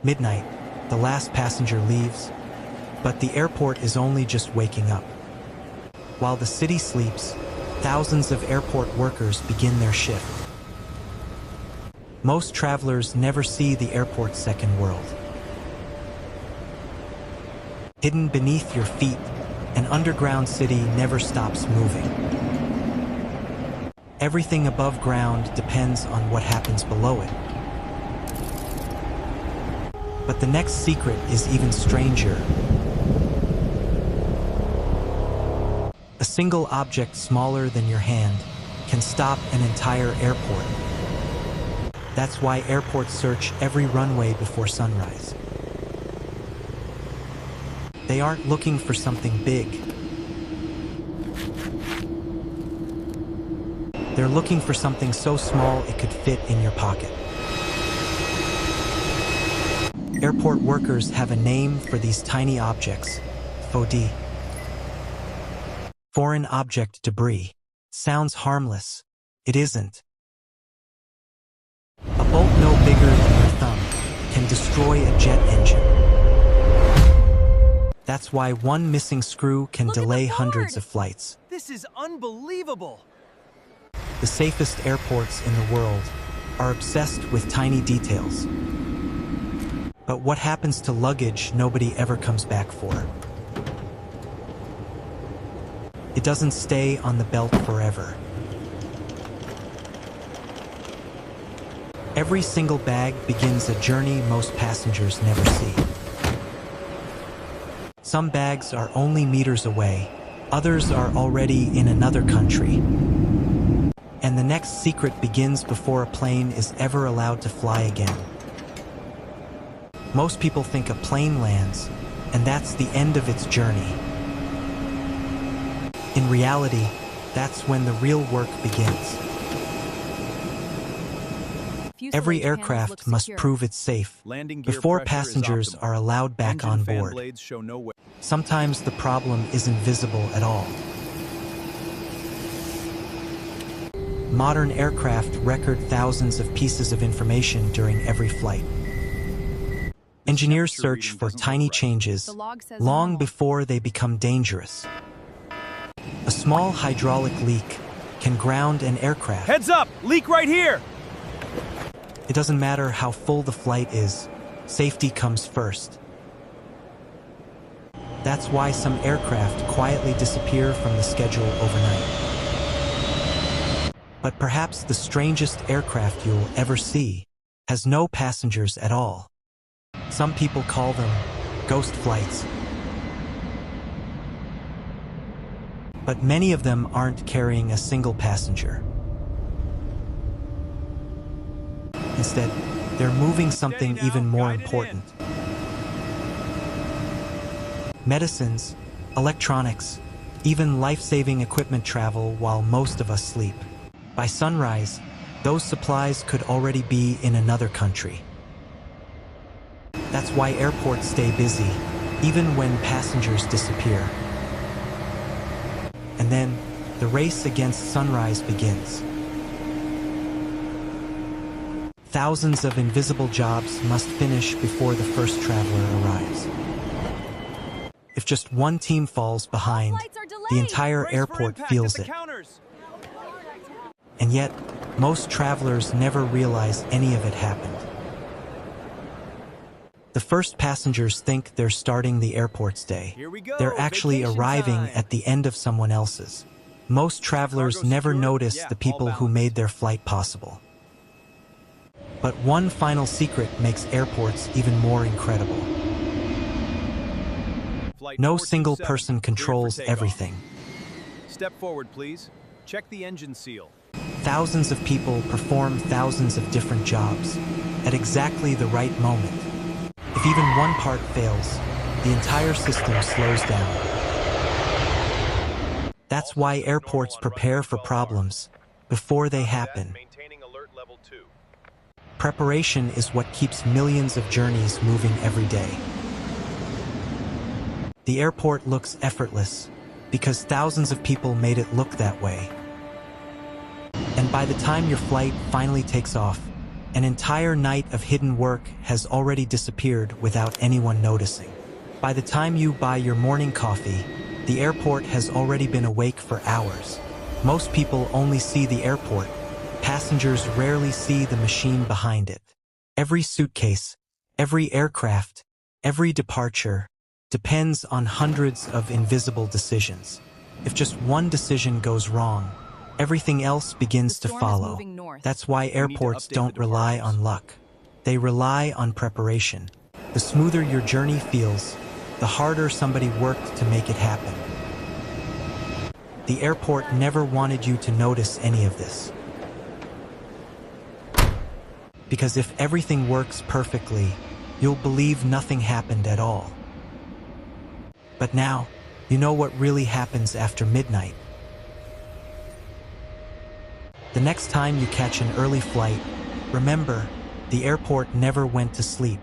Midnight, the last passenger leaves, but the airport is only just waking up. While the city sleeps, thousands of airport workers begin their shift. Most travelers never see the airport's second world. Hidden beneath your feet, an underground city never stops moving. Everything above ground depends on what happens below it. But the next secret is even stranger. A single object smaller than your hand can stop an entire airport. That's why airports search every runway before sunrise. They aren't looking for something big. They're looking for something so small it could fit in your pocket. Airport workers have a name for these tiny objects: FOD. Foreign object debris. Sounds harmless. It isn't. A bolt no bigger than your thumb can destroy a jet engine. That's why one missing screw can delay hundreds of flights. This is unbelievable! The safest airports in the world are obsessed with tiny details. But what happens to luggage nobody ever comes back for? It doesn't stay on the belt forever. Every single bag begins a journey most passengers never see. Some bags are only meters away, others are already in another country. And the next secret begins before a plane is ever allowed to fly again. Most people think a plane lands, and that's the end of its journey. In reality, that's when the real work begins. Every aircraft must prove it's safe before passengers are allowed back on board. Sometimes the problem isn't visible at all. Modern aircraft record thousands of pieces of information during every flight. Engineers search for tiny changes long before they become dangerous. A small hydraulic leak can ground an aircraft. Heads up! Leak right here! It doesn't matter how full the flight is, safety comes first. That's why some aircraft quietly disappear from the schedule overnight. But perhaps the strangest aircraft you'll ever see has no passengers at all. Some people call them ghost flights. But many of them aren't carrying a single passenger. Instead, they're moving something even more important. Medicines, electronics, even life-saving equipment travel while most of us sleep. By sunrise, those supplies could already be in another country. That's why airports stay busy, even when passengers disappear. And then, the race against sunrise begins. Thousands of invisible jobs must finish before the first traveler arrives. If just one team falls behind, the entire airport feels it. And yet, most travelers never realize any of it happened. The first passengers think they're starting the airport's day. They're actually arriving at the end of someone else's. Most travelers never notice the people who made their flight possible. But one final secret makes airports even more incredible. No single person controls everything. Step forward, please. Check the engine seal. Thousands of people perform thousands of different jobs at exactly the right moment. If even one part fails, the entire system slows down. That's why airports prepare for problems before they happen. Preparation is what keeps millions of journeys moving every day. The airport looks effortless because thousands of people made it look that way. And by the time your flight finally takes off, An entire night of hidden work has already disappeared without anyone noticing. By the time you buy your morning coffee, the airport has already been awake for hours. Most people only see the airport. Passengers rarely see the machine behind it. Every suitcase, every aircraft, every departure depends on hundreds of invisible decisions. If just one decision goes wrong, everything else begins to follow. That's why airports don't rely on luck. They rely on preparation. The smoother your journey feels, the harder somebody worked to make it happen. The airport never wanted you to notice any of this. Because if everything works perfectly, you'll believe nothing happened at all. But now, you know what really happens after midnight. The next time you catch an early flight, remember, the airport never went to sleep.